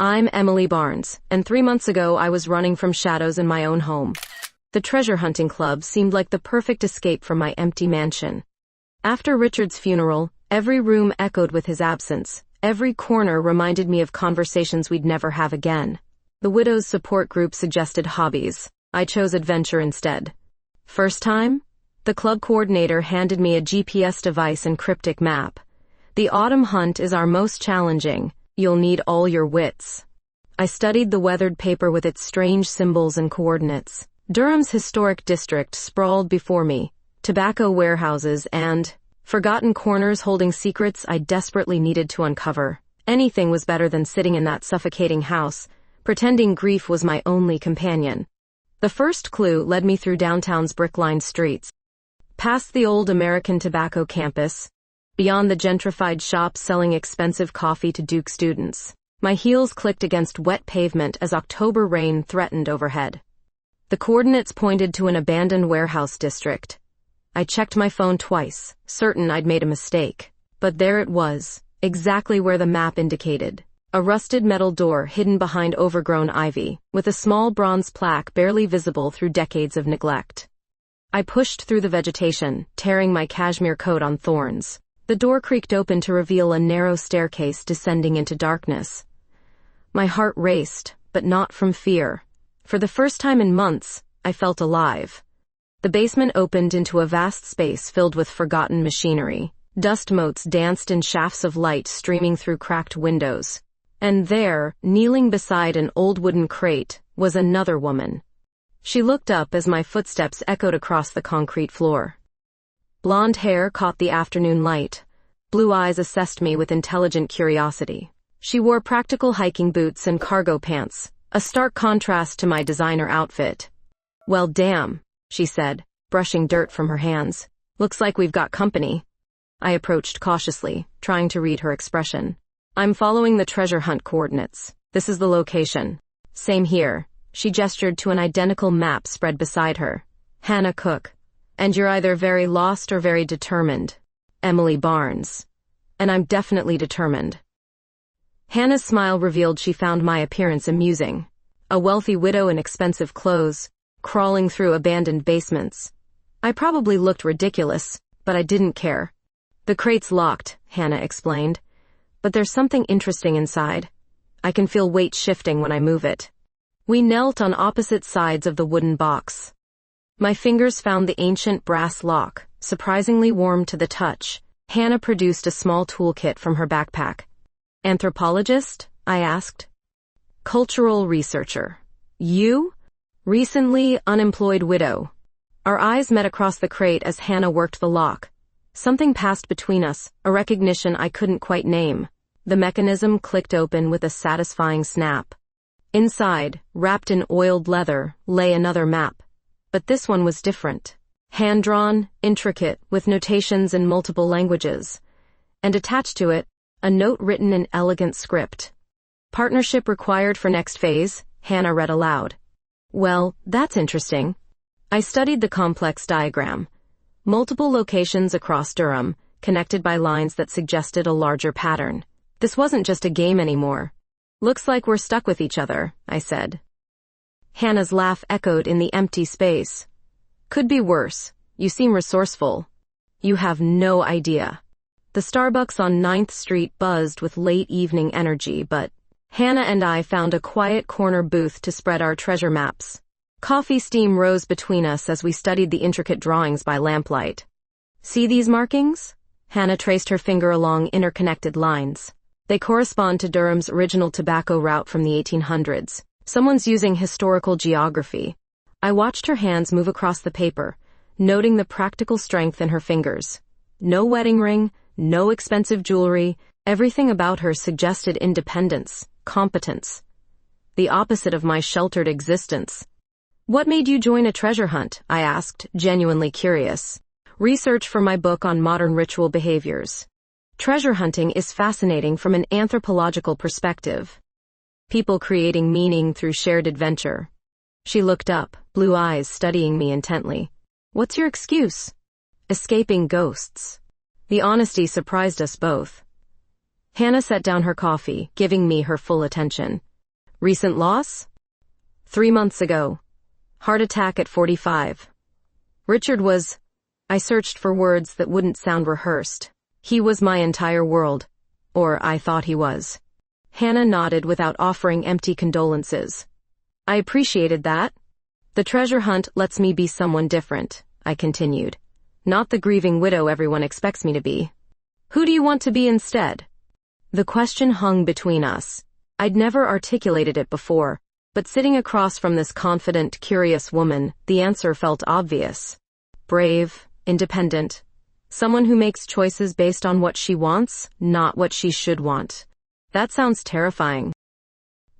I'm Emily Barnes, and 3 months ago I was running from shadows in my own home. The treasure hunting club seemed like the perfect escape from my empty mansion. After Richard's funeral, every room echoed with his absence. Every corner reminded me of conversations we'd never have again. The widow's support group suggested hobbies. I chose adventure instead. First time? The club coordinator handed me a GPS device and cryptic map. The autumn hunt is our most challenging. You'll need all your wits. I studied the weathered paper with its strange symbols and coordinates. Durham's historic district sprawled before me. Tobacco warehouses and forgotten corners holding secrets I desperately needed to uncover. Anything was better than sitting in that suffocating house, pretending grief was my only companion. The first clue led me through downtown's brick-lined streets. Past the old American tobacco campus, beyond the gentrified shops selling expensive coffee to Duke students. My heels clicked against wet pavement as October rain threatened overhead. The coordinates pointed to an abandoned warehouse district. I checked my phone twice, certain I'd made a mistake. But there it was, exactly where the map indicated. A rusted metal door hidden behind overgrown ivy, with a small bronze plaque barely visible through decades of neglect. I pushed through the vegetation, tearing my cashmere coat on thorns. The door creaked open to reveal a narrow staircase descending into darkness. My heart raced, but not from fear. For the first time in months, I felt alive. The basement opened into a vast space filled with forgotten machinery. Dust motes danced in shafts of light streaming through cracked windows. And there, kneeling beside an old wooden crate, was another woman. She looked up as my footsteps echoed across the concrete floor. Blonde hair caught the afternoon light. Blue eyes assessed me with intelligent curiosity. She wore practical hiking boots and cargo pants, a stark contrast to my designer outfit. "Well, damn," she said, brushing dirt from her hands. "Looks like we've got company." I approached cautiously, trying to read her expression. "I'm following the treasure hunt coordinates. This is the location." "Same here." She gestured to an identical map spread beside her. "Hannah Cook. And you're either very lost or very determined." "Emily Barnes." "And I'm definitely determined." Hannah's smile revealed she found my appearance amusing. A wealthy widow in expensive clothes, crawling through abandoned basements. I probably looked ridiculous, but I didn't care. "The crate's locked," Hannah explained. "But there's something interesting inside. I can feel weight shifting when I move it." We knelt on opposite sides of the wooden box. My fingers found the ancient brass lock, surprisingly warm to the touch. Hannah produced a small toolkit from her backpack. "Anthropologist?" I asked. "Cultural researcher." "You?" "Recently unemployed widow." Our eyes met across the crate as Hannah worked the lock. Something passed between us, a recognition I couldn't quite name. The mechanism clicked open with a satisfying snap. Inside, wrapped in oiled leather, lay another map. But this one was different. Hand-drawn, intricate, with notations in multiple languages. And attached to it, a note written in elegant script. "Partnership required for next phase," Hannah read aloud. "Well, that's interesting." I studied the complex diagram. Multiple locations across Durham, connected by lines that suggested a larger pattern. This wasn't just a game anymore. "Looks like we're stuck with each other," I said. Hannah's laugh echoed in the empty space. "Could be worse. You seem resourceful." "You have no idea." The Starbucks on 9th Street buzzed with late evening energy, but Hannah and I found a quiet corner booth to spread our treasure maps. Coffee steam rose between us as we studied the intricate drawings by lamplight. "See these markings?" Hannah traced her finger along interconnected lines. "They correspond to Durham's original tobacco route from the 1800s. Someone's using historical geography." I watched her hands move across the paper, noting the practical strength in her fingers. No wedding ring, no expensive jewelry, everything about her suggested independence, competence. The opposite of my sheltered existence. "What made you join a treasure hunt?" I asked, genuinely curious. "Research for my book on modern ritual behaviors. Treasure hunting is fascinating from an anthropological perspective. People creating meaning through shared adventure." She looked up, blue eyes studying me intently. "What's your excuse?" "Escaping ghosts." The honesty surprised us both. Hannah set down her coffee, giving me her full attention. Recent loss? 3 months ago. Heart attack at 45. Richard was... I searched for words that wouldn't sound rehearsed. He was my entire world. Or I thought he was. Hannah nodded without offering empty condolences. I appreciated that. The treasure hunt lets me be someone different, I continued. Not the grieving widow everyone expects me to be. Who do you want to be instead? The question hung between us. I'd never articulated it before, but sitting across from this confident, curious woman, the answer felt obvious. Brave, independent. Someone who makes choices based on what she wants, not what she should want. That sounds terrifying.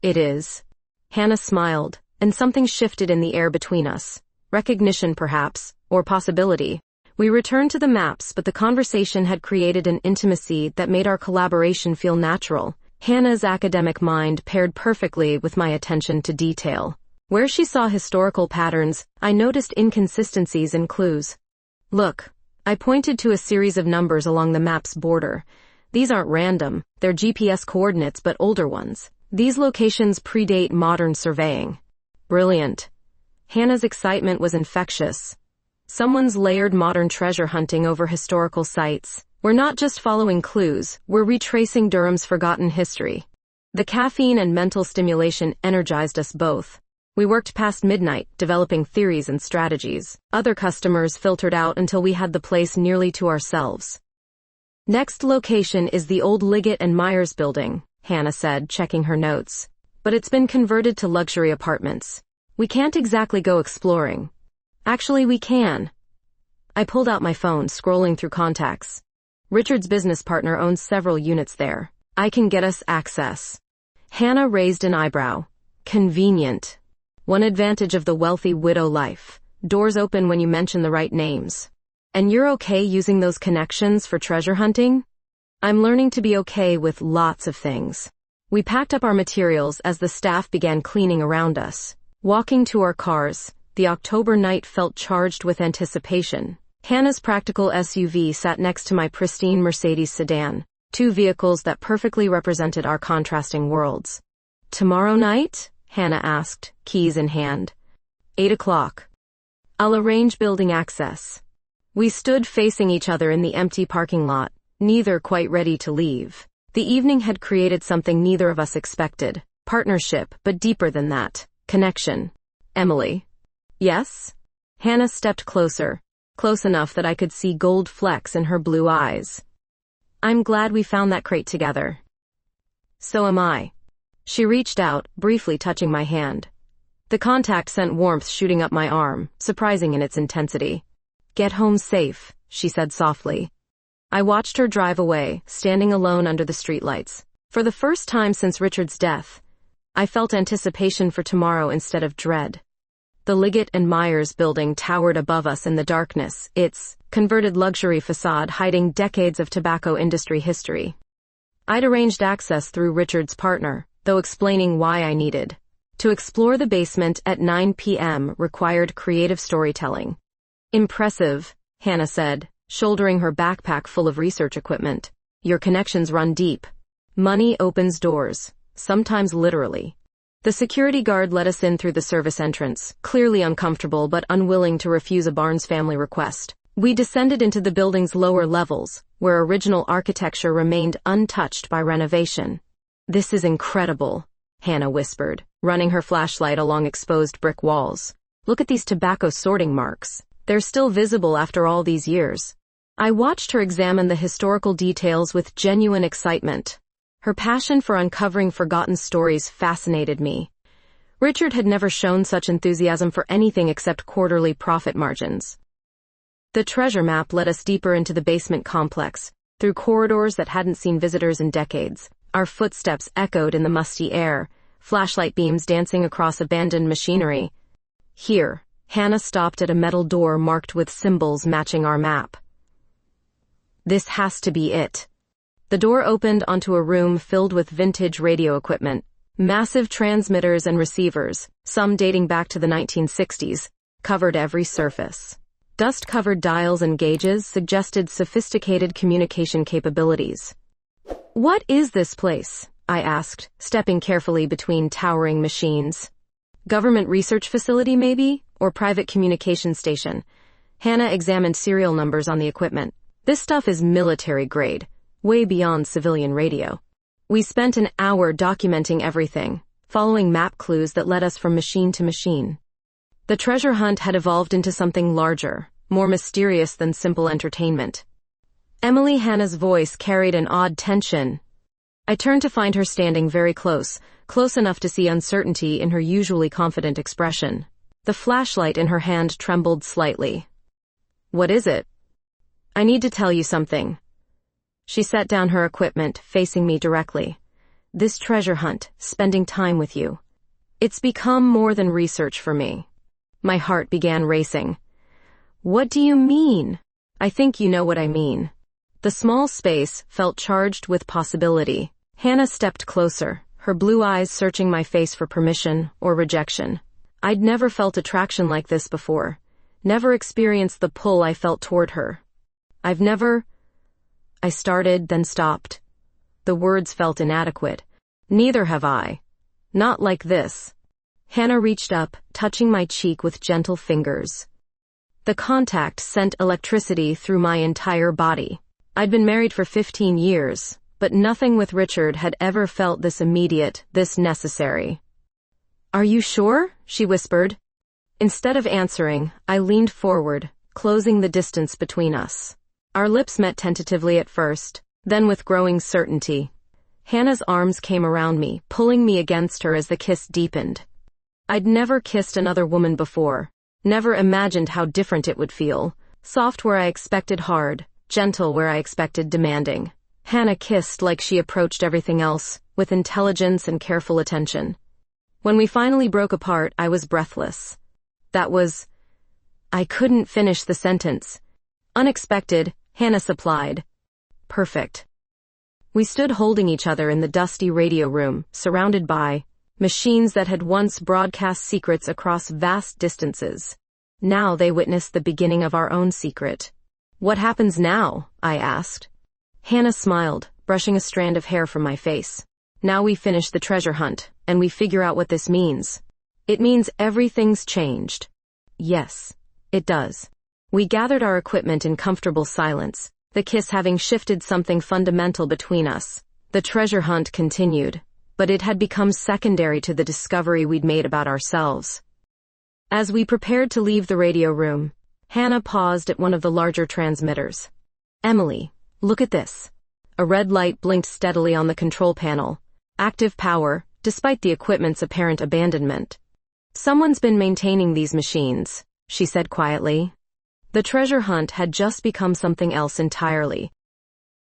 It is. Hannah smiled, and something shifted in the air between us. Recognition, perhaps, or possibility. We returned to the maps, but the conversation had created an intimacy that made our collaboration feel natural. Hannah's academic mind paired perfectly with my attention to detail. Where she saw historical patterns, I noticed inconsistencies and clues. Look, I pointed to a series of numbers along the map's border. These aren't random, they're GPS coordinates but older ones. These locations predate modern surveying. Brilliant. Hannah's excitement was infectious. Someone's layered modern treasure hunting over historical sites. We're not just following clues, we're retracing Durham's forgotten history. The caffeine and mental stimulation energized us both. We worked past midnight, developing theories and strategies. Other customers filtered out until we had the place nearly to ourselves. Next location is the old Liggett and Myers building, Hannah said, checking her notes. But it's been converted to luxury apartments. We can't exactly go exploring. Actually, we can. I pulled out my phone, scrolling through contacts. Richard's business partner owns several units there. I can get us access. Hannah raised an eyebrow. Convenient. One advantage of the wealthy widow life. Doors open when you mention the right names. And you're okay using those connections for treasure hunting? I'm learning to be okay with lots of things. We packed up our materials as the staff began cleaning around us. Walking to our cars, the October night felt charged with anticipation. Hannah's practical SUV sat next to my pristine Mercedes sedan, two vehicles that perfectly represented our contrasting worlds. Tomorrow night? Hannah asked, keys in hand. 8 o'clock. I'll arrange building access. We stood facing each other in the empty parking lot, neither quite ready to leave. The evening had created something neither of us expected. Partnership, but deeper than that. Connection. Emily. Yes? Hannah stepped closer. Close enough that I could see gold flecks in her blue eyes. I'm glad we found that crate together. So am I. She reached out, briefly touching my hand. The contact sent warmth shooting up my arm, surprising in its intensity. Get home safe, she said softly. I watched her drive away, standing alone under the streetlights. For the first time since Richard's death, I felt anticipation for tomorrow instead of dread. The Liggett and Myers building towered above us in the darkness, its converted luxury facade hiding decades of tobacco industry history. I'd arranged access through Richard's partner, though explaining why I needed. To explore the basement at 9 p.m. required creative storytelling. Impressive, Hannah said, shouldering her backpack full of research equipment. Your connections run deep. Money opens doors, sometimes literally. The security guard let us in through the service entrance, clearly uncomfortable but unwilling to refuse a Barnes family request. We descended into the building's lower levels, where original architecture remained untouched by renovation. This is incredible, Hannah whispered, running her flashlight along exposed brick walls. Look at these tobacco sorting marks. They're still visible after all these years. I watched her examine the historical details with genuine excitement. Her passion for uncovering forgotten stories fascinated me. Richard had never shown such enthusiasm for anything except quarterly profit margins. The treasure map led us deeper into the basement complex, through corridors that hadn't seen visitors in decades. Our footsteps echoed in the musty air, flashlight beams dancing across abandoned machinery. Here, Hannah stopped at a metal door marked with symbols matching our map. This has to be it. The door opened onto a room filled with vintage radio equipment, massive transmitters and receivers, some dating back to the 1960s, covered every surface. Dust-covered dials and gauges suggested sophisticated communication capabilities. What is this place? I asked, stepping carefully between towering machines. Government research facility, maybe? Or private communication station? Hannah examined serial numbers on the equipment. This stuff is military grade, way beyond civilian radio. We spent an hour documenting everything, following map clues that led us from machine to machine. The treasure hunt had evolved into something larger, more mysterious than simple entertainment. Emily Hannah's voice carried an odd tension. I turned to find her standing very close enough to see uncertainty in her usually confident expression. The flashlight in her hand trembled slightly. What is it? I need to tell you something. She set down her equipment, facing me directly. This treasure hunt, spending time with you. It's become more than research for me. My heart began racing. What do you mean? I think you know what I mean. The small space felt charged with possibility. Hannah stepped closer, her blue eyes searching my face for permission or rejection. I'd never felt attraction like this before. Never experienced the pull I felt toward her. I started, then stopped. The words felt inadequate. Neither have I. Not like this. Hannah reached up, touching my cheek with gentle fingers. The contact sent electricity through my entire body. I'd been married for 15 years, but nothing with Richard had ever felt this immediate, this necessary. Are you sure? She whispered. Instead of answering, I leaned forward, closing the distance between us. Our lips met tentatively at first, then with growing certainty. Hannah's arms came around me, pulling me against her as the kiss deepened. I'd never kissed another woman before, never imagined how different it would feel. Soft where I expected hard, gentle where I expected demanding. Hannah kissed like she approached everything else, with intelligence and careful attention. When we finally broke apart, I was breathless. I couldn't finish the sentence. Unexpected, Hannah supplied. Perfect. We stood holding each other in the dusty radio room, surrounded by machines that had once broadcast secrets across vast distances. Now they witnessed the beginning of our own secret. What happens now? I asked. Hannah smiled, brushing a strand of hair from my face. Now we finish the treasure hunt, and we figure out what this means. It means everything's changed. Yes, it does. We gathered our equipment in comfortable silence, the kiss having shifted something fundamental between us. The treasure hunt continued, but it had become secondary to the discovery we'd made about ourselves. As we prepared to leave the radio room, Hannah paused at one of the larger transmitters. Emily, look at this. A red light blinked steadily on the control panel. Active power, despite the equipment's apparent abandonment. Someone's been maintaining these machines, she said quietly. The treasure hunt had just become something else entirely.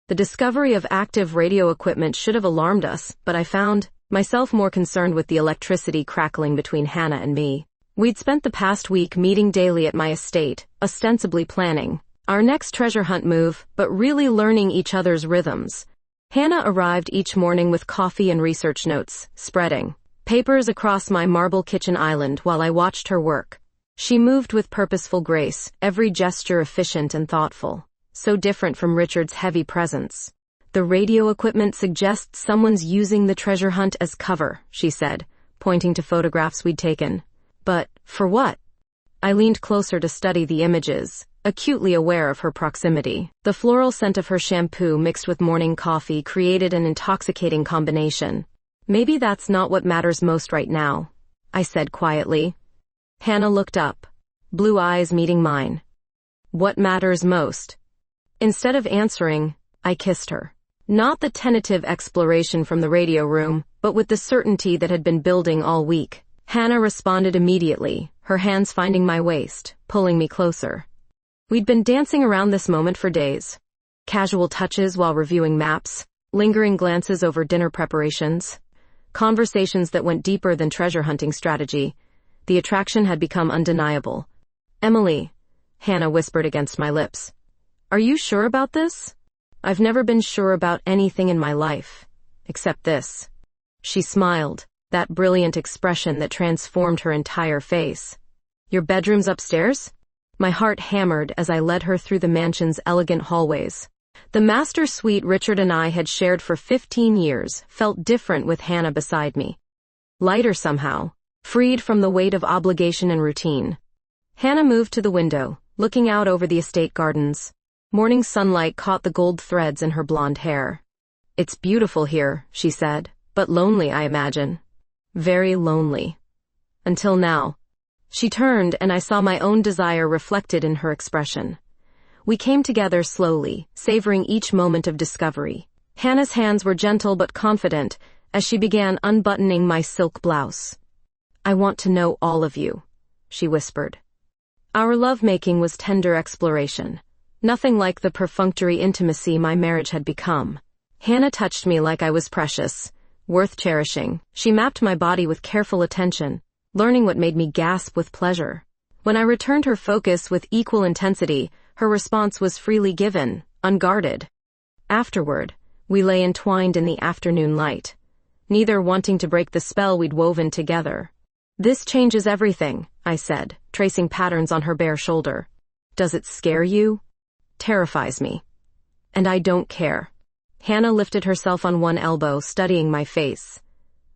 The discovery of active radio equipment should have alarmed us, but I found myself more concerned with the electricity crackling between Hannah and me. We'd spent the past week meeting daily at my estate, ostensibly planning our next treasure hunt move, but really learning each other's rhythms. Hannah arrived each morning with coffee and research notes, spreading papers across my marble kitchen island while I watched her work. She moved with purposeful grace, every gesture efficient and thoughtful. So different from Richard's heavy presence. The radio equipment suggests someone's using the treasure hunt as cover, she said, pointing to photographs we'd taken. But, for what? I leaned closer to study the images, acutely aware of her proximity. The floral scent of her shampoo mixed with morning coffee created an intoxicating combination. Maybe that's not what matters most right now, I said quietly. Hannah looked up, blue eyes meeting mine. What matters most? Instead of answering, I kissed her. Not the tentative exploration from the radio room, but with the certainty that had been building all week. Hannah responded immediately, her hands finding my waist, pulling me closer. We'd been dancing around this moment for days. Casual touches while reviewing maps, lingering glances over dinner preparations, conversations that went deeper than treasure hunting strategy. The attraction had become undeniable. Emily, Hannah whispered against my lips. Are you sure about this? I've never been sure about anything in my life. Except this. She smiled, that brilliant expression that transformed her entire face. Your bedroom's upstairs? My heart hammered as I led her through the mansion's elegant hallways. The master suite Richard and I had shared for 15 years felt different with Hannah beside me. Lighter somehow, freed from the weight of obligation and routine. Hannah moved to the window, looking out over the estate gardens. Morning sunlight caught the gold threads in her blonde hair. "It's beautiful here," she said, "but lonely, I imagine." "Very lonely." Until now. She turned and I saw my own desire reflected in her expression. We came together slowly, savoring each moment of discovery. Hannah's hands were gentle but confident as she began unbuttoning my silk blouse. "I want to know all of you," she whispered. Our lovemaking was tender exploration. Nothing like the perfunctory intimacy my marriage had become. Hannah touched me like I was precious, worth cherishing. She mapped my body with careful attention, learning what made me gasp with pleasure. When I returned her focus with equal intensity, her response was freely given, unguarded. Afterward, we lay entwined in the afternoon light, neither wanting to break the spell we'd woven together. "This changes everything," I said, tracing patterns on her bare shoulder. "Does it scare you?" "Terrifies me. And I don't care." Hannah lifted herself on one elbow, studying my face.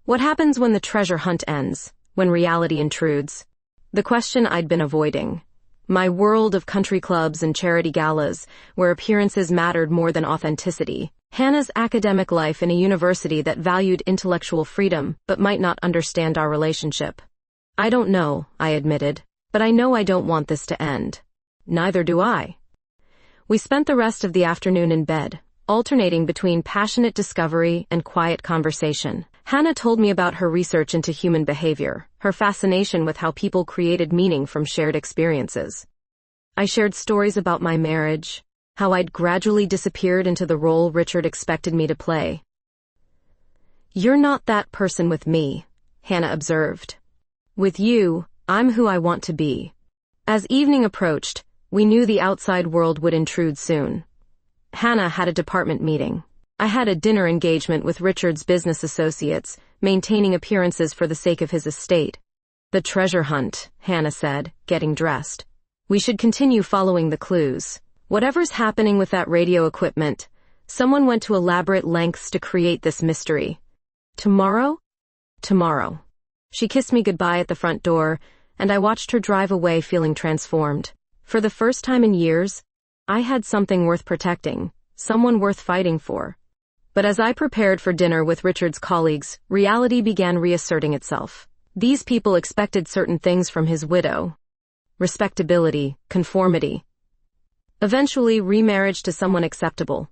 "What happens when the treasure hunt ends, when reality intrudes?" The question I'd been avoiding. My world of country clubs and charity galas, where appearances mattered more than authenticity. Hannah's academic life in a university that valued intellectual freedom, but might not understand our relationship. "I don't know," I admitted, "but I know I don't want this to end." "Neither do I." We spent the rest of the afternoon in bed, alternating between passionate discovery and quiet conversation. Hannah told me about her research into human behavior, her fascination with how people created meaning from shared experiences. I shared stories about my marriage, how I'd gradually disappeared into the role Richard expected me to play. "You're not that person with me," Hannah observed. "With you, I'm who I want to be." As evening approached, we knew the outside world would intrude soon. Hannah had a department meeting. I had a dinner engagement with Richard's business associates, maintaining appearances for the sake of his estate. "The treasure hunt," Hannah said, getting dressed. "We should continue following the clues. Whatever's happening with that radio equipment, someone went to elaborate lengths to create this mystery. Tomorrow? Tomorrow." She kissed me goodbye at the front door, and I watched her drive away feeling transformed. For the first time in years, I had something worth protecting, someone worth fighting for. But as I prepared for dinner with Richard's colleagues, reality began reasserting itself. These people expected certain things from his widow. Respectability, conformity. Eventually, remarriage to someone acceptable.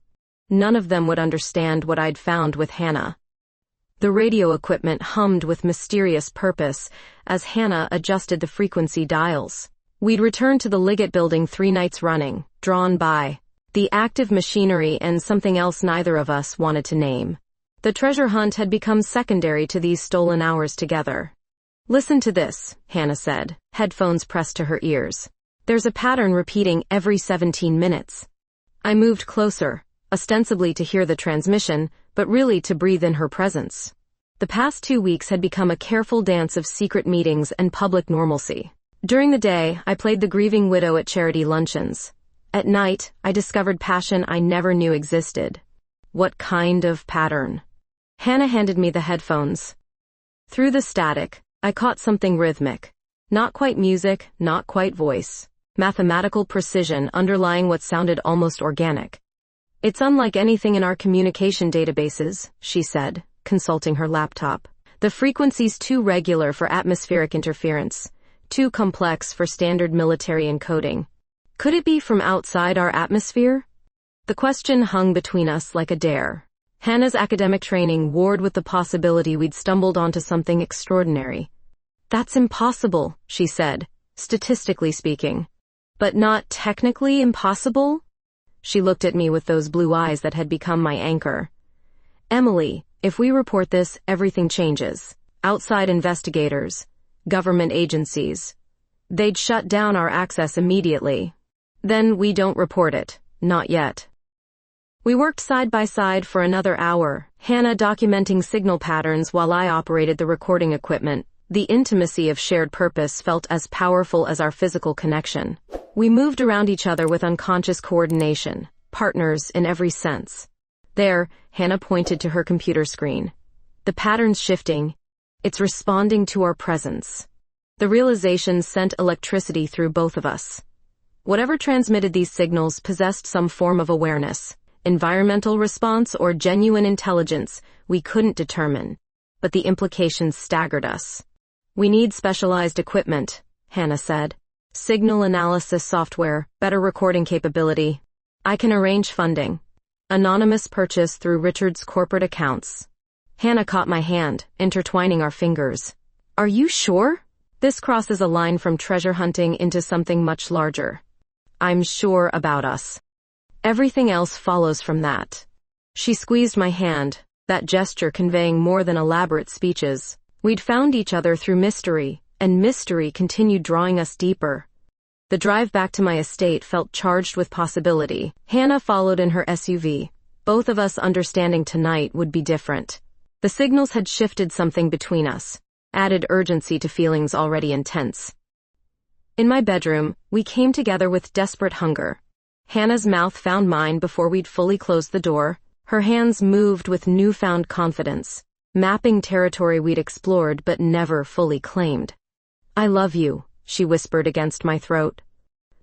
None of them would understand what I'd found with Hannah. The radio equipment hummed with mysterious purpose as Hannah adjusted the frequency dials. We'd returned to the Liggett building 3 nights running, drawn by the active machinery and something else neither of us wanted to name. The treasure hunt had become secondary to these stolen hours together. "Listen to this," Hannah said, headphones pressed to her ears. "There's a pattern repeating every 17 minutes. I moved closer, ostensibly to hear the transmission, but really to breathe in her presence. The past 2 weeks had become a careful dance of secret meetings and public normalcy. During the day, I played the grieving widow at charity luncheons. At night, I discovered passion I never knew existed. What kind of pattern?" Hannah handed me the headphones. Through the static, I caught something rhythmic. Not quite music, not quite voice. Mathematical precision underlying what sounded almost organic. "It's unlike anything in our communication databases," she said, consulting her laptop. "The frequency's too regular for atmospheric interference, too complex for standard military encoding. Could it be from outside our atmosphere?" The question hung between us like a dare. Hannah's academic training warred with the possibility we'd stumbled onto something extraordinary. "That's impossible," she said, statistically speaking. "But not technically impossible?" She looked at me with those blue eyes that had become my anchor. "Emily, if we report this, everything changes. Outside investigators, government agencies. They'd shut down our access immediately. Then we don't report it. Not yet." We worked side by side for another hour, Hannah documenting signal patterns while I operated the recording equipment. The intimacy of shared purpose felt as powerful as our physical connection. We moved around each other with unconscious coordination, partners in every sense. There, Hannah pointed to her computer screen. The pattern's shifting. It's responding to our presence. The realization sent electricity through both of us. Whatever transmitted these signals possessed some form of awareness, environmental response or genuine intelligence we couldn't determine, but the implications staggered us. We need specialized equipment, Hannah said. Signal analysis software, better recording capability. I can arrange funding. Anonymous purchase through Richard's corporate accounts. Hannah caught my hand, intertwining our fingers. Are you sure? This crosses a line from treasure hunting into something much larger. I'm sure about us. Everything else follows from that. She squeezed my hand, that gesture conveying more than elaborate speeches. We'd found each other through mystery, and mystery continued drawing us deeper. The drive back to my estate felt charged with possibility. Hannah followed in her SUV, both of us understanding tonight would be different. The signals had shifted something between us, added urgency to feelings already intense. In my bedroom, we came together with desperate hunger. Hannah's mouth found mine before we'd fully closed the door. Her hands moved with newfound confidence, mapping territory we'd explored but never fully claimed. I love you, she whispered against my throat.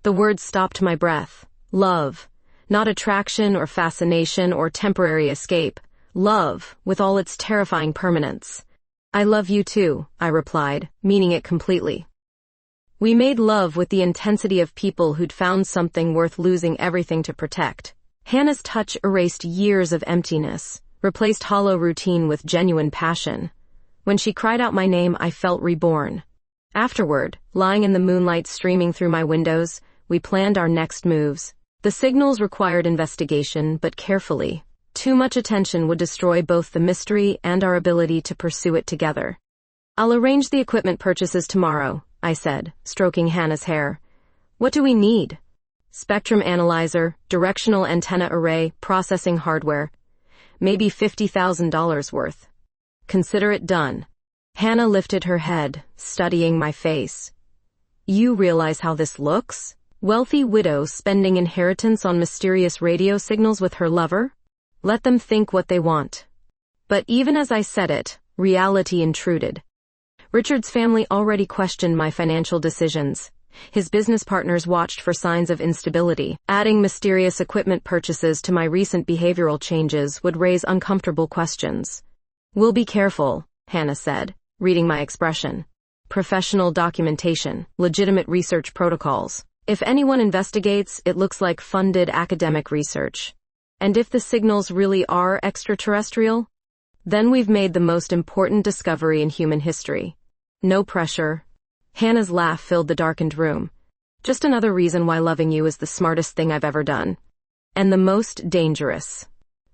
The words stopped my breath. Love, not attraction or fascination or temporary escape. Love, with all its terrifying permanence. I love you too, I replied, meaning it completely. We made love with the intensity of people who'd found something worth losing everything to protect. Hannah's touch erased years of emptiness, replaced hollow routine with genuine passion. When she cried out my name, I felt reborn. Afterward, lying in the moonlight streaming through my windows, we planned our next moves. The signals required investigation, but carefully. Too much attention would destroy both the mystery and our ability to pursue it together. I'll arrange the equipment purchases tomorrow, I said, stroking Hannah's hair. What do we need? Spectrum analyzer, directional antenna array, processing hardware. Maybe $50,000 worth. Consider it done. Hannah lifted her head, studying my face. You realize how this looks? Wealthy widow spending inheritance on mysterious radio signals with her lover? Let them think what they want. But even as I said it, reality intruded. Richard's family already questioned my financial decisions. His business partners watched for signs of instability. Adding mysterious equipment purchases to my recent behavioral changes would raise uncomfortable questions. We'll be careful, Hannah said, reading my expression. Professional documentation, legitimate research protocols. If anyone investigates, it looks like funded academic research. And if the signals really are extraterrestrial, then we've made the most important discovery in human history. No pressure. Hannah's laugh filled the darkened room. Just another reason why loving you is the smartest thing I've ever done. And the most dangerous.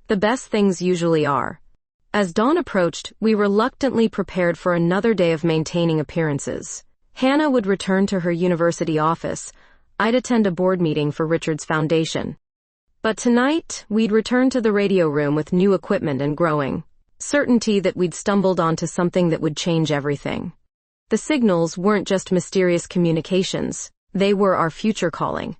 The best things usually are. As dawn approached, we reluctantly prepared for another day of maintaining appearances. Hannah would return to her university office. I'd attend a board meeting for Richard's foundation. But tonight, we'd return to the radio room with new equipment and growing certainty that we'd stumbled onto something that would change everything. The signals weren't just mysterious communications, they were our future calling.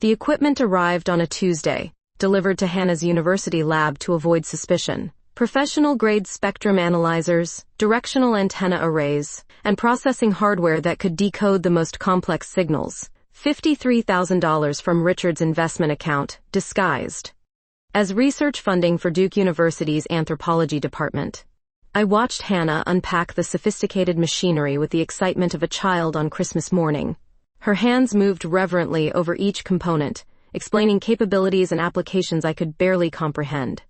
The equipment arrived on a Tuesday, delivered to Hannah's university lab to avoid suspicion. Professional-grade spectrum analyzers, directional antenna arrays, and processing hardware that could decode the most complex signals. $53,000 from Richard's investment account, disguised as research funding for Duke University's anthropology department. I watched Hannah unpack the sophisticated machinery with the excitement of a child on Christmas morning. Her hands moved reverently over each component, explaining capabilities and applications I could barely comprehend.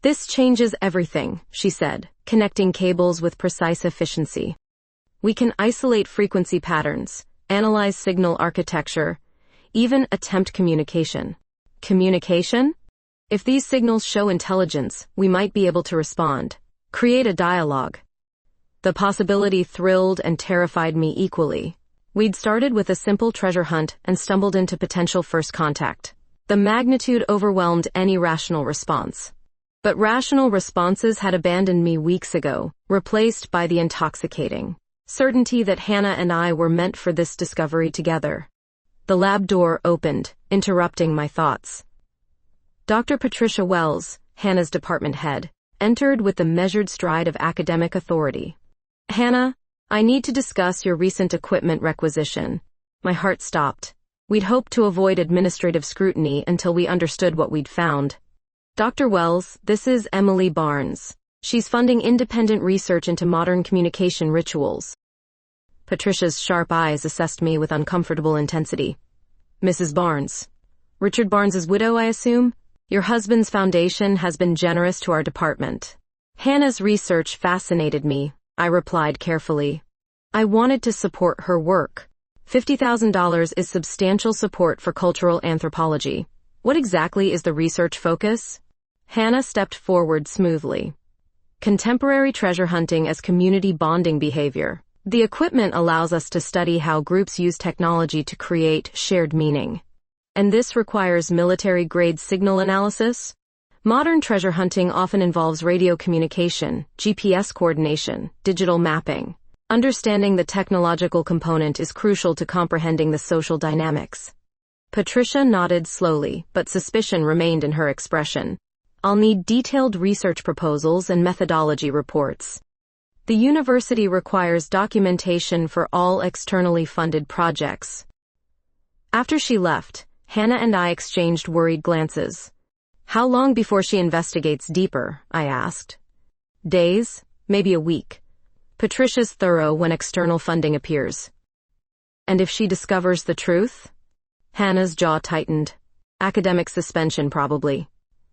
This changes everything, she said, connecting cables with precise efficiency. We can isolate frequency patterns, analyze signal architecture, even attempt communication. Communication? If these signals show intelligence, we might be able to respond. Create a dialogue. The possibility thrilled and terrified me equally. We'd started with a simple treasure hunt and stumbled into potential first contact. The magnitude overwhelmed any rational response. But rational responses had abandoned me weeks ago, replaced by the intoxicating certainty that Hannah and I were meant for this discovery together. The lab door opened, interrupting my thoughts. Dr. Patricia Wells, Hannah's department head, entered with the measured stride of academic authority. "Hannah, I need to discuss your recent equipment requisition." My heart stopped. We'd hoped to avoid administrative scrutiny until we understood what we'd found. "Dr. Wells, this is Emily Barnes. She's funding independent research into modern communication rituals." Patricia's sharp eyes assessed me with uncomfortable intensity. "Mrs. Barnes. Richard Barnes's widow, I assume? Your husband's foundation has been generous to our department." "Hannah's research fascinated me," I replied carefully. "I wanted to support her work. $50,000 is substantial support for cultural anthropology. What exactly is the research focus?" Hannah stepped forward smoothly. "Contemporary treasure hunting as community bonding behavior. The equipment allows us to study how groups use technology to create shared meaning. And this requires military-grade signal analysis. Modern treasure hunting often involves radio communication, GPS coordination, digital mapping. Understanding the technological component is crucial to comprehending the social dynamics." Patricia nodded slowly, but suspicion remained in her expression. "I'll need detailed research proposals and methodology reports. The university requires documentation for all externally funded projects." After she left, Hannah and I exchanged worried glances. "How long before she investigates deeper?" I asked. "Days, maybe a week. Patricia's thorough when external funding appears." "And if she discovers the truth?" Hannah's jaw tightened. "Academic suspension, probably.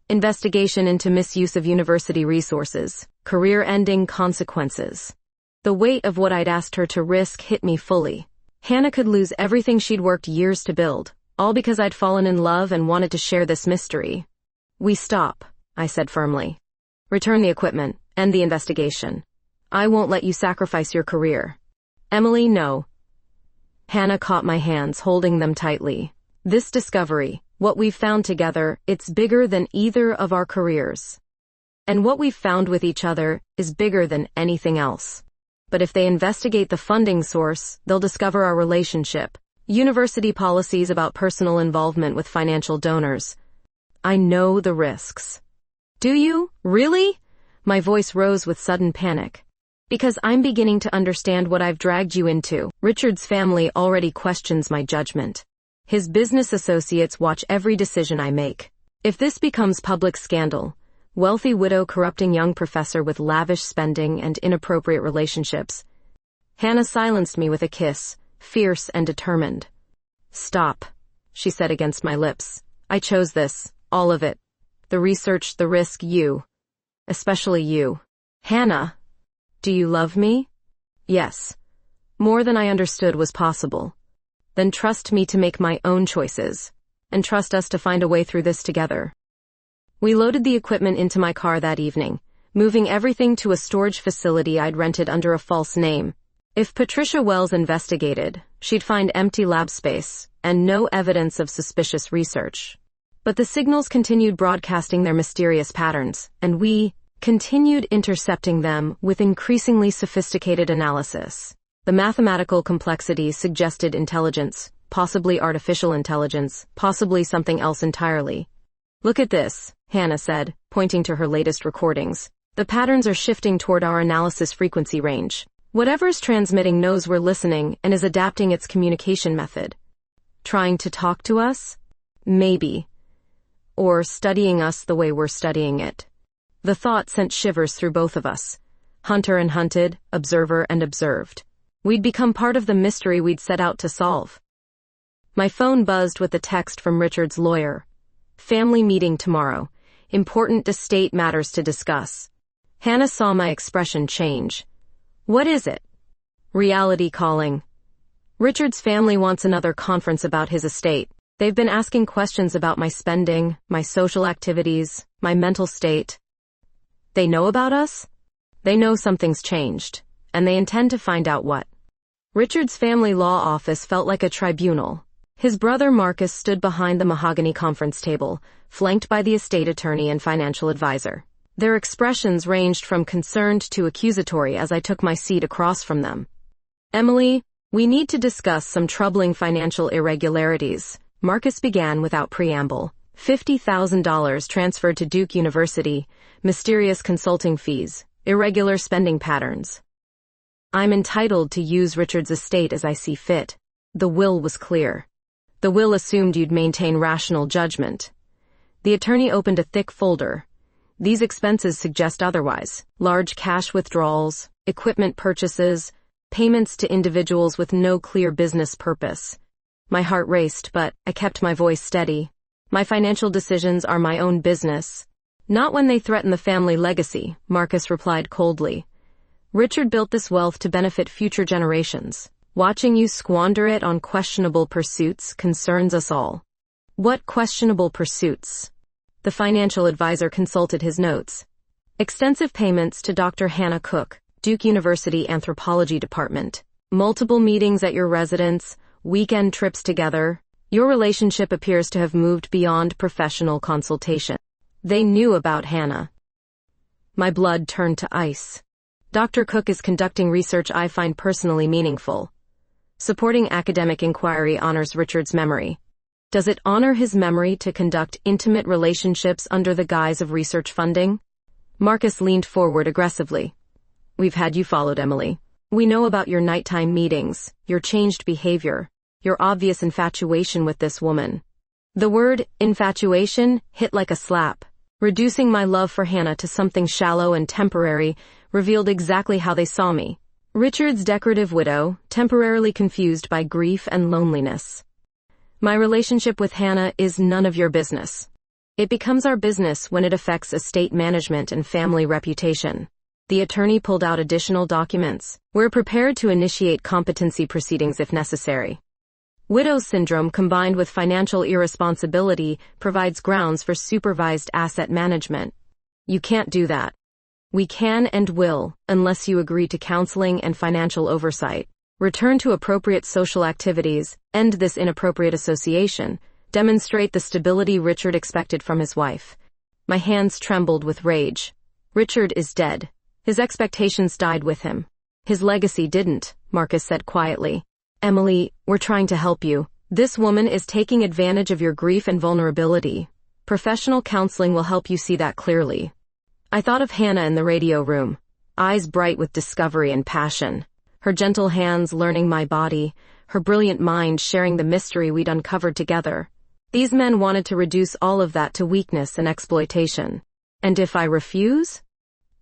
Investigation into misuse of university resources. Career-ending consequences." The weight of what I'd asked her to risk hit me fully. Hannah could lose everything she'd worked years to build, all because I'd fallen in love and wanted to share this mystery. "We stop," I said firmly. "Return the equipment, end the investigation. I won't let you sacrifice your career." "Emily, no." Hannah caught my hands, holding them tightly. "This discovery, what we've found together, it's bigger than either of our careers. And what we've found with each other is bigger than anything else. But if they investigate the funding source, they'll discover our relationship. University policies about personal involvement with financial donors. I know the risks." "Do you? Really?" My voice rose with sudden panic. "Because I'm beginning to understand what I've dragged you into. Richard's family already questions my judgment. His business associates watch every decision I make. If this becomes public scandal, wealthy widow corrupting young professor with lavish spending and inappropriate relationships." Hannah silenced me with a kiss, fierce and determined. "Stop," she said against my lips. "I chose this, all of it. The research, the risk, you. Especially you." "Hannah, do you love me?" "Yes. More than I understood was possible." "Then trust me to make my own choices. And trust us to find a way through this together." We loaded the equipment into my car that evening, moving everything to a storage facility I'd rented under a false name. If Patricia Wells investigated, she'd find empty lab space and no evidence of suspicious research. But the signals continued broadcasting their mysterious patterns, and we continued intercepting them with increasingly sophisticated analysis. The mathematical complexity suggested intelligence, possibly artificial intelligence, possibly something else entirely. "Look at this," Hannah said, pointing to her latest recordings. "The patterns are shifting toward our analysis frequency range. Whatever's transmitting knows we're listening and is adapting its communication method. Trying to talk to us? Maybe. Or studying us the way we're studying it." The thought sent shivers through both of us. Hunter and hunted, observer and observed. We'd become part of the mystery we'd set out to solve. My phone buzzed with the text from Richard's lawyer. "Family meeting tomorrow. Important estate matters to discuss." Hannah saw my expression change. "What is it?" "Reality calling. Richard's family wants another conference about his estate. They've been asking questions about my spending, my social activities, my mental state." "They know about us?" "They know something's changed, and they intend to find out what." Richard's family law office felt like a tribunal. His brother Marcus stood behind the mahogany conference table, flanked by the estate attorney and financial advisor. Their expressions ranged from concerned to accusatory as I took my seat across from them. "Emily, we need to discuss some troubling financial irregularities," Marcus began without preamble. $50,000 transferred to Duke University, mysterious consulting fees, irregular spending patterns. I'm entitled to use Richard's estate as I see fit. The will was clear. The will assumed you'd maintain rational judgment. The attorney opened a thick folder. These expenses suggest otherwise. Large cash withdrawals, equipment purchases, payments to individuals with no clear business purpose. My heart raced, but I kept my voice steady. My financial decisions are my own business. Not when they threaten the family legacy, Marcus replied coldly. Richard built this wealth to benefit future generations. Watching you squander it on questionable pursuits concerns us all. What questionable pursuits? The financial advisor consulted his notes. Extensive payments to Dr. Hannah Cook, Duke University Anthropology Department. Multiple meetings at your residence, weekend trips together. Your relationship appears to have moved beyond professional consultation. They knew about Hannah. My blood turned to ice. Dr. Cook is conducting research I find personally meaningful. Supporting academic inquiry honors Richard's memory. Does it honor his memory to conduct intimate relationships under the guise of research funding? Marcus leaned forward aggressively. We've had you followed, Emily. We know about your nighttime meetings, your changed behavior, your obvious infatuation with this woman. The word infatuation hit like a slap. Reducing my love for Hannah to something shallow and temporary revealed exactly how they saw me. Richard's decorative widow, temporarily confused by grief and loneliness. My relationship with Hannah is none of your business. It becomes our business when it affects estate management and family reputation. The attorney pulled out additional documents. We're prepared to initiate competency proceedings if necessary. Widow syndrome combined with financial irresponsibility provides grounds for supervised asset management. You can't do that. We can and will, unless you agree to counseling and financial oversight. Return to appropriate social activities, end this inappropriate association, demonstrate the stability Richard expected from his wife. My hands trembled with rage. Richard is dead. His expectations died with him. His legacy didn't, Marcus said quietly. Emily, we're trying to help you. This woman is taking advantage of your grief and vulnerability. Professional counseling will help you see that clearly. I thought of Hannah in the radio room, eyes bright with discovery and passion. Her gentle hands learning my body, her brilliant mind sharing the mystery we'd uncovered together. These men wanted to reduce all of that to weakness and exploitation. And if I refuse?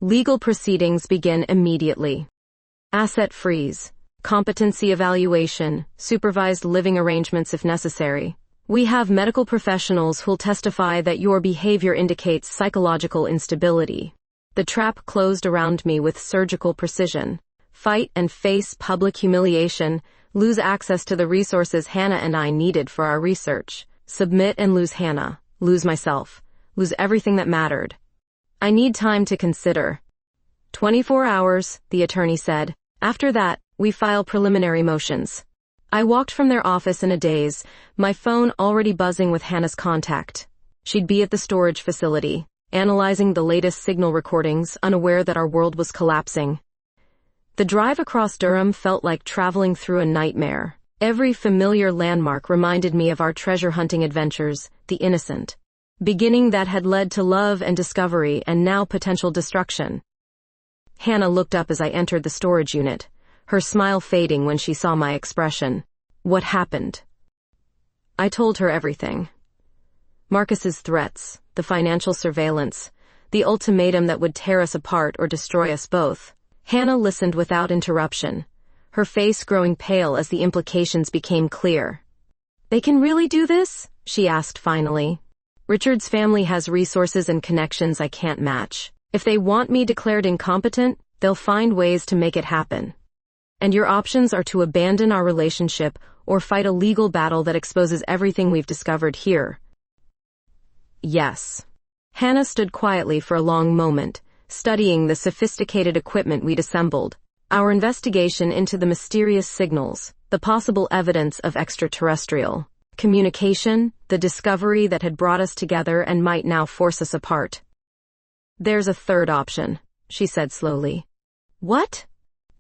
Legal proceedings begin immediately. Asset freeze, competency evaluation, supervised living arrangements if necessary. We have medical professionals who'll testify that your behavior indicates psychological instability. The trap closed around me with surgical precision. Fight and face public humiliation, lose access to the resources Hannah and I needed for our research. Submit and lose Hannah, lose myself, lose everything that mattered. I need time to consider. 24 hours, the attorney said. After that, we file preliminary motions. I walked from their office in a daze, my phone already buzzing with Hannah's contact. She'd be at the storage facility, analyzing the latest signal recordings, unaware that our world was collapsing. The drive across Durham felt like traveling through a nightmare. Every familiar landmark reminded me of our treasure hunting adventures, the innocent beginning that had led to love and discovery and now potential destruction. Hannah looked up as I entered the storage unit, her smile fading when she saw my expression. What happened? I told her everything. Marcus's threats, the financial surveillance, the ultimatum that would tear us apart or destroy us both. Hannah listened without interruption, her face growing pale as the implications became clear. They can really do this? She asked finally. Richard's family has resources and connections I can't match. If they want me declared incompetent, they'll find ways to make it happen. And your options are to abandon our relationship or fight a legal battle that exposes everything we've discovered here. Yes. Hannah stood quietly for a long moment, studying the sophisticated equipment we'd assembled. Our investigation into the mysterious signals, the possible evidence of extraterrestrial communication, the discovery that had brought us together and might now force us apart. There's a third option, she said slowly. What?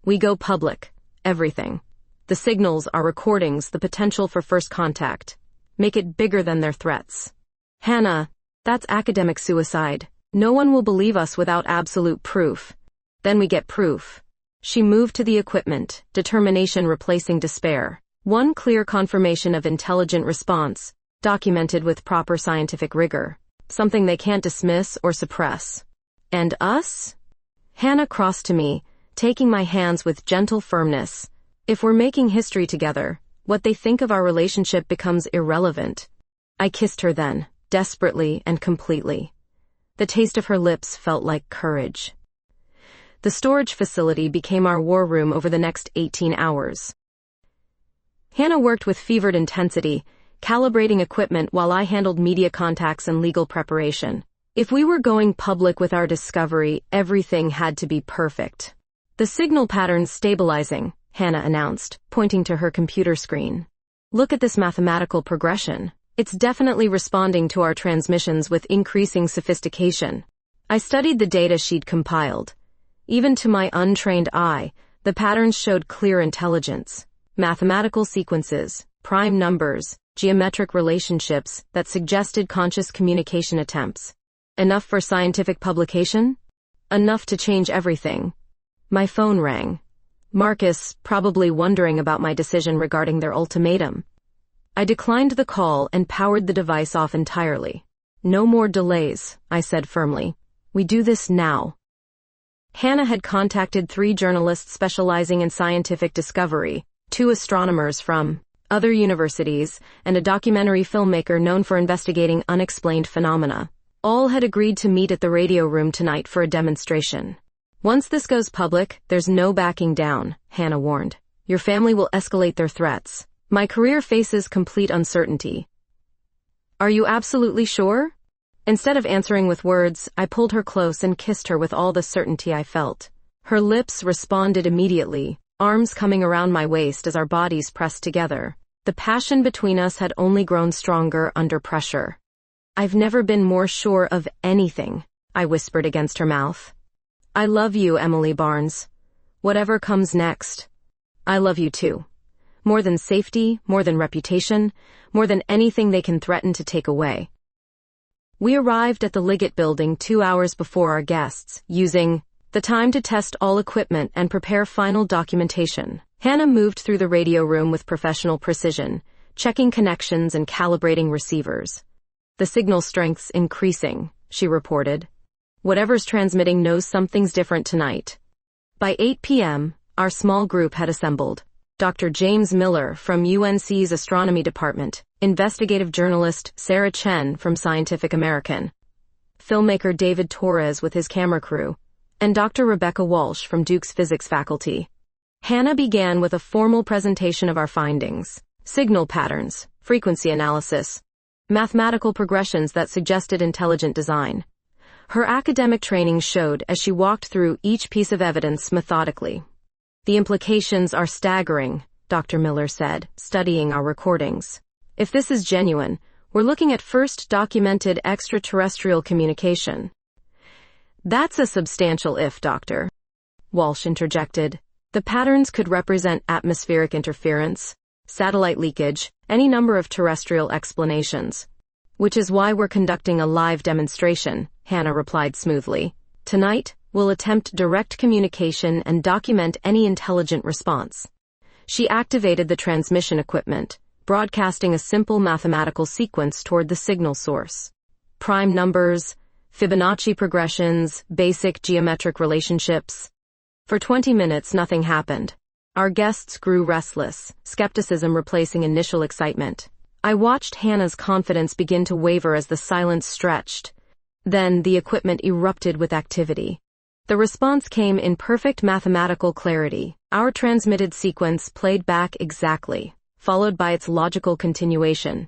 We go public. Everything. The signals, our recordings, the potential for first contact. Make it bigger than their threats. Hannah, that's academic suicide. No one will believe us without absolute proof. Then we get proof. She moved to the equipment, determination replacing despair. One clear confirmation of intelligent response, documented with proper scientific rigor. Something they can't dismiss or suppress. And us? Hannah crossed to me, taking my hands with gentle firmness. If we're making history together, what they think of our relationship becomes irrelevant. I kissed her then, desperately and completely. The taste of her lips felt like courage. The storage facility became our war room over the next 18 hours. Hannah worked with fevered intensity, calibrating equipment while I handled media contacts and legal preparation. If we were going public with our discovery, everything had to be perfect. The signal pattern's stabilizing, Hannah announced, pointing to her computer screen. Look at this mathematical progression. It's definitely responding to our transmissions with increasing sophistication. I studied the data she'd compiled. Even to my untrained eye, the patterns showed clear intelligence. Mathematical sequences, prime numbers, geometric relationships that suggested conscious communication attempts. Enough for scientific publication? Enough to change everything. My phone rang. Marcus, probably wondering about my decision regarding their ultimatum. I declined the call and powered the device off entirely. No more delays, I said firmly. We do this now. Hannah had contacted 3 journalists specializing in scientific discovery, 2 astronomers from other universities, and a documentary filmmaker known for investigating unexplained phenomena. All had agreed to meet at the radio room tonight for a demonstration. Once this goes public, there's no backing down, Hannah warned. Your family will escalate their threats. My career faces complete uncertainty. Are you absolutely sure? Instead of answering with words, I pulled her close and kissed her with all the certainty I felt. Her lips responded immediately, arms coming around my waist as our bodies pressed together. The passion between us had only grown stronger under pressure. I've never been more sure of anything, I whispered against her mouth. I love you, Emily Barnes. Whatever comes next. I love you too. More than safety, more than reputation, more than anything they can threaten to take away. We arrived at the Liggett building 2 hours before our guests, using the time to test all equipment and prepare final documentation. Hannah moved through the radio room with professional precision, checking connections and calibrating receivers. The signal strength's increasing, she reported. Whatever's transmitting knows something's different tonight. By 8 p.m., our small group had assembled. Dr. James Miller from UNC's Astronomy Department, investigative journalist Sarah Chen from Scientific American, filmmaker David Torres with his camera crew, and Dr. Rebecca Walsh from Duke's physics faculty. Hannah began with a formal presentation of our findings, signal patterns, frequency analysis, mathematical progressions that suggested intelligent design. Her academic training showed as she walked through each piece of evidence methodically. The implications are staggering, Dr. Miller said, studying our recordings. If this is genuine, we're looking at first documented extraterrestrial communication. That's a substantial if, Doctor. Walsh interjected. The patterns could represent atmospheric interference, satellite leakage, any number of terrestrial explanations. Which is why we're conducting a live demonstration, Hannah replied smoothly. Tonight, we'll attempt direct communication and document any intelligent response. She activated the transmission equipment, broadcasting a simple mathematical sequence toward the signal source. Prime numbers, Fibonacci progressions, basic geometric relationships. For 20 minutes, nothing happened. Our guests grew restless, skepticism replacing initial excitement. I watched Hannah's confidence begin to waver as the silence stretched. Then the equipment erupted with activity. The response came in perfect mathematical clarity. Our transmitted sequence played back exactly, followed by its logical continuation.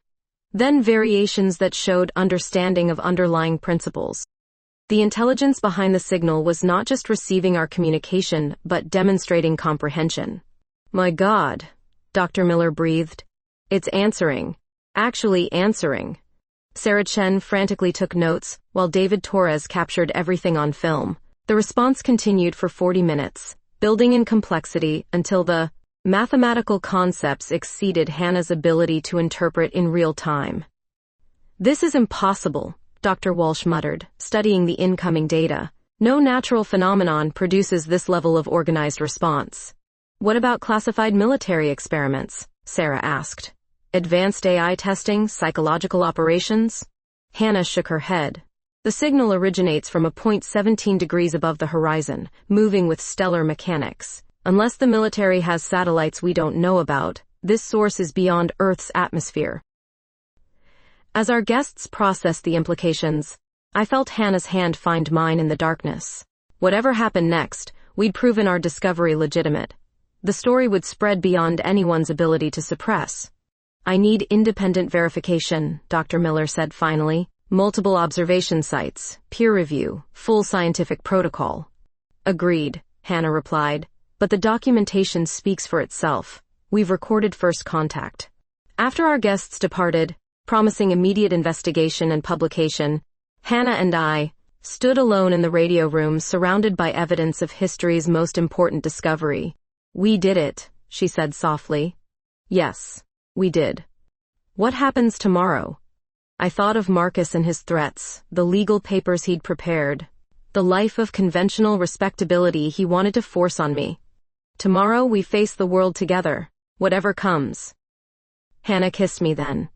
Then variations that showed understanding of underlying principles. The intelligence behind the signal was not just receiving our communication, but demonstrating comprehension. My God, Dr. Miller breathed. It's answering. Actually answering. Sarah Chen frantically took notes, while David Torres captured everything on film. The response continued for 40 minutes, building in complexity until the mathematical concepts exceeded Hannah's ability to interpret in real time. "This is impossible," Dr. Walsh muttered, studying the incoming data. "No natural phenomenon produces this level of organized response." "What about classified military experiments?" Sarah asked. "Advanced AI testing, psychological operations?" Hannah shook her head. "The signal originates from a point 17 degrees above the horizon, moving with stellar mechanics. Unless the military has satellites we don't know about, this source is beyond Earth's atmosphere." As our guests processed the implications, I felt Hannah's hand find mine in the darkness. Whatever happened next, we'd proven our discovery legitimate. The story would spread beyond anyone's ability to suppress. "I need independent verification," Dr. Miller said finally. "Multiple observation sites, peer review, full scientific protocol." "Agreed," Hannah replied, "but the documentation speaks for itself. We've recorded first contact." After our guests departed, promising immediate investigation and publication, Hannah and I stood alone in the radio room surrounded by evidence of history's most important discovery. "We did it," she said softly. "Yes, we did." "What happens tomorrow?" I thought of Marcus and his threats, the legal papers he'd prepared, the life of conventional respectability he wanted to force on me. "Tomorrow we face the world together, whatever comes." Hannah kissed me then,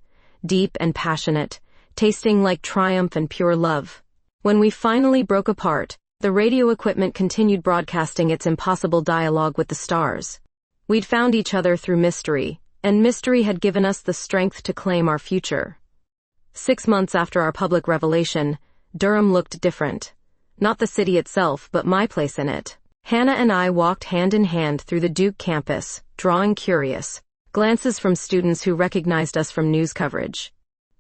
deep and passionate, tasting like triumph and pure love. When we finally broke apart, the radio equipment continued broadcasting its impossible dialogue with the stars. We'd found each other through mystery, and mystery had given us the strength to claim our future. 6 months after our public revelation, Durham looked different. Not the city itself, but my place in it. Hannah and I walked hand in hand through the Duke campus, drawing curious glances from students who recognized us from news coverage.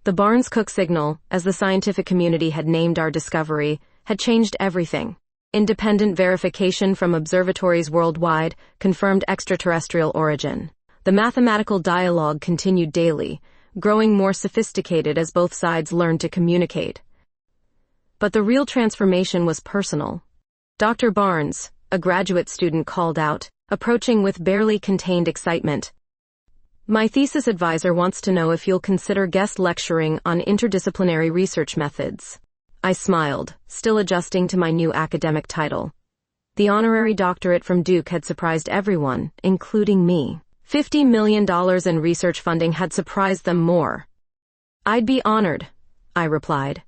The Barnes-Cook signal, as the scientific community had named our discovery, had changed everything. Independent verification from observatories worldwide confirmed extraterrestrial origin. The mathematical dialogue continued daily, growing more sophisticated as both sides learned to communicate. But the real transformation was personal. "Dr. Barnes," a graduate student called out, approaching with barely contained excitement. "My thesis advisor wants to know if you'll consider guest lecturing on interdisciplinary research methods." I smiled, still adjusting to my new academic title. The honorary doctorate from Duke had surprised everyone, including me. $50 million in research funding had surprised them more. "I'd be honored," I replied.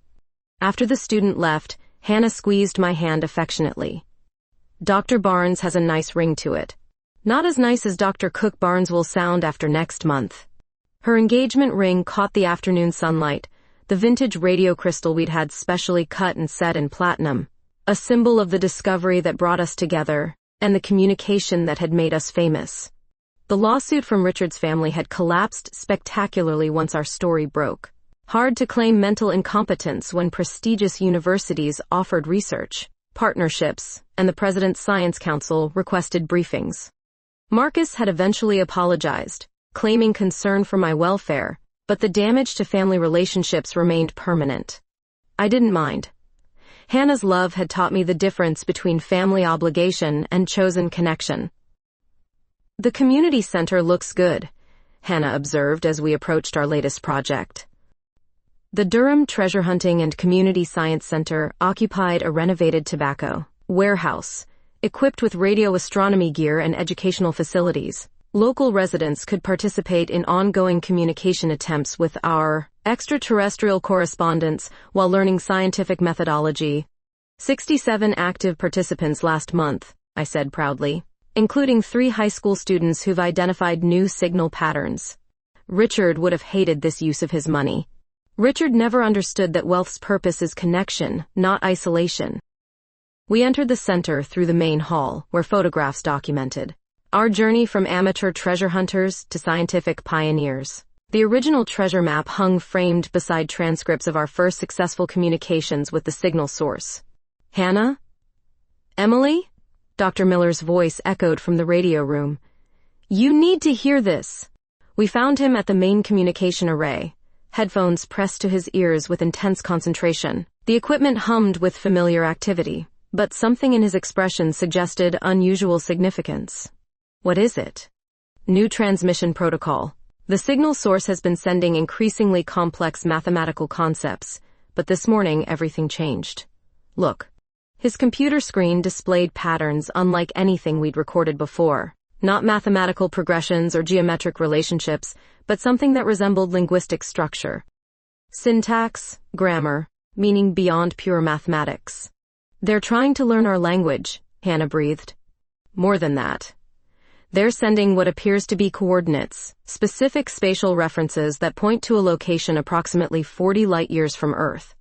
After the student left, Hannah squeezed my hand affectionately. "Dr. Barnes has a nice ring to it. Not as nice as Dr. Cook Barnes will sound after next month." Her engagement ring caught the afternoon sunlight, the vintage radio crystal we'd had specially cut and set in platinum, a symbol of the discovery that brought us together, and the communication that had made us famous. The lawsuit from Richard's family had collapsed spectacularly once our story broke. Hard to claim mental incompetence when prestigious universities offered research, partnerships, and the President's Science Council requested briefings. Marcus had eventually apologized, claiming concern for my welfare, but the damage to family relationships remained permanent. I didn't mind. Hannah's love had taught me the difference between family obligation and chosen connection. "The community center looks good," Hannah observed as we approached our latest project. The Durham Treasure Hunting and Community Science Center occupied a renovated tobacco warehouse, equipped with radio astronomy gear and educational facilities. Local residents could participate in ongoing communication attempts with our extraterrestrial correspondents while learning scientific methodology. 67 active participants last month, I said proudly, including 3 high school students who've identified new signal patterns. Richard would have hated this use of his money. Richard never understood that wealth's purpose is connection, not isolation. We entered the center through the main hall, where photographs documented our journey from amateur treasure hunters to scientific pioneers. The original treasure map hung framed beside transcripts of our first successful communications with the signal source. "Hannah? Emily?" Dr. Miller's voice echoed from the radio room. "You need to hear this." We found him at the main communication array, headphones pressed to his ears with intense concentration. The equipment hummed with familiar activity, but something in his expression suggested unusual significance. "What is it?" "New transmission protocol. The signal source has been sending increasingly complex mathematical concepts, but this morning everything changed. Look. His computer screen displayed patterns unlike anything we'd recorded before. Not mathematical progressions or geometric relationships, but something that resembled linguistic structure. Syntax, grammar, meaning beyond pure mathematics. They're trying to learn our language, Hannah breathed. More than that. They're sending what appears to be coordinates, specific spatial references that point to a location approximately 40 light-years from Earth.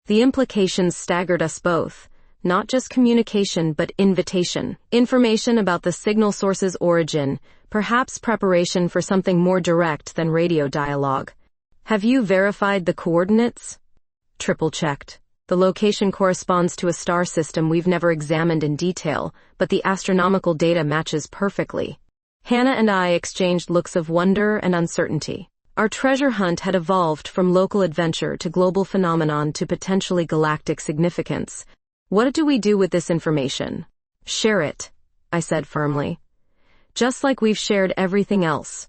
The implications staggered us both. Not just communication, but invitation. Information about the signal source's origin, perhaps preparation for something more direct than radio dialogue. Have you verified the coordinates? Triple-checked. The location corresponds to a star system we've never examined in detail, but the astronomical data matches perfectly. Hannah and I exchanged looks of wonder and uncertainty. Our treasure hunt had evolved from local adventure to global phenomenon to potentially galactic significance. What do we do with this information? Share it, I said firmly. Just like we've shared everything else.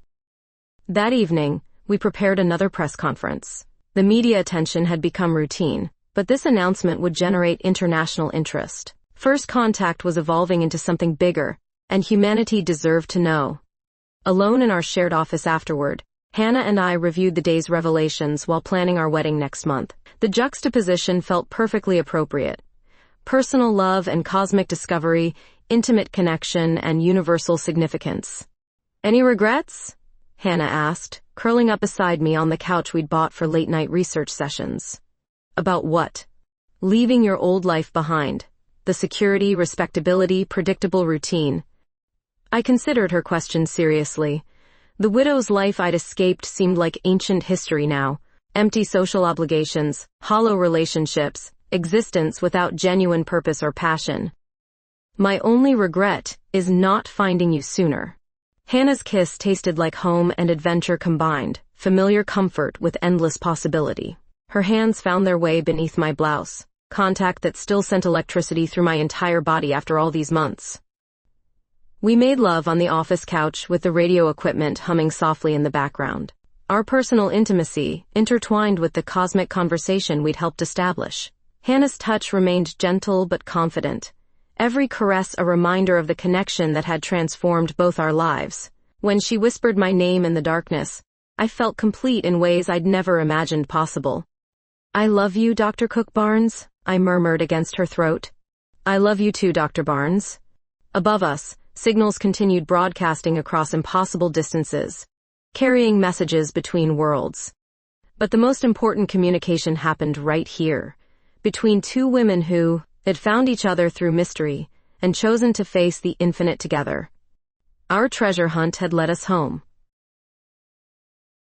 That evening, we prepared another press conference. The media attention had become routine, but this announcement would generate international interest. First Contact was evolving into something bigger, and humanity deserved to know. Alone in our shared office afterward, Hannah and I reviewed the day's revelations while planning our wedding next month. The juxtaposition felt perfectly appropriate. Personal love and cosmic discovery, intimate connection and universal significance. Any regrets? Hannah asked, curling up beside me on the couch we'd bought for late-night research sessions. About what? Leaving your old life behind. The security, respectability, predictable routine. I considered her question seriously. The widow's life I'd escaped seemed like ancient history now. Empty social obligations, hollow relationships, existence without genuine purpose or passion. My only regret is not finding you sooner. Hannah's kiss tasted like home and adventure combined, familiar comfort with endless possibility. Her hands found their way beneath my blouse, contact that still sent electricity through my entire body after all these months. We made love on the office couch with the radio equipment humming softly in the background. Our personal intimacy intertwined with the cosmic conversation we'd helped establish. Hannah's touch remained gentle but confident, every caress a reminder of the connection that had transformed both our lives. When she whispered my name in the darkness, I felt complete in ways I'd never imagined possible. I love you, Dr. Cook Barnes, I murmured against her throat. I love you too, Dr. Barnes. Above us, signals continued broadcasting across impossible distances, carrying messages between worlds. But the most important communication happened right here, between two women who had found each other through mystery and chosen to face the infinite together. Our treasure hunt had led us home.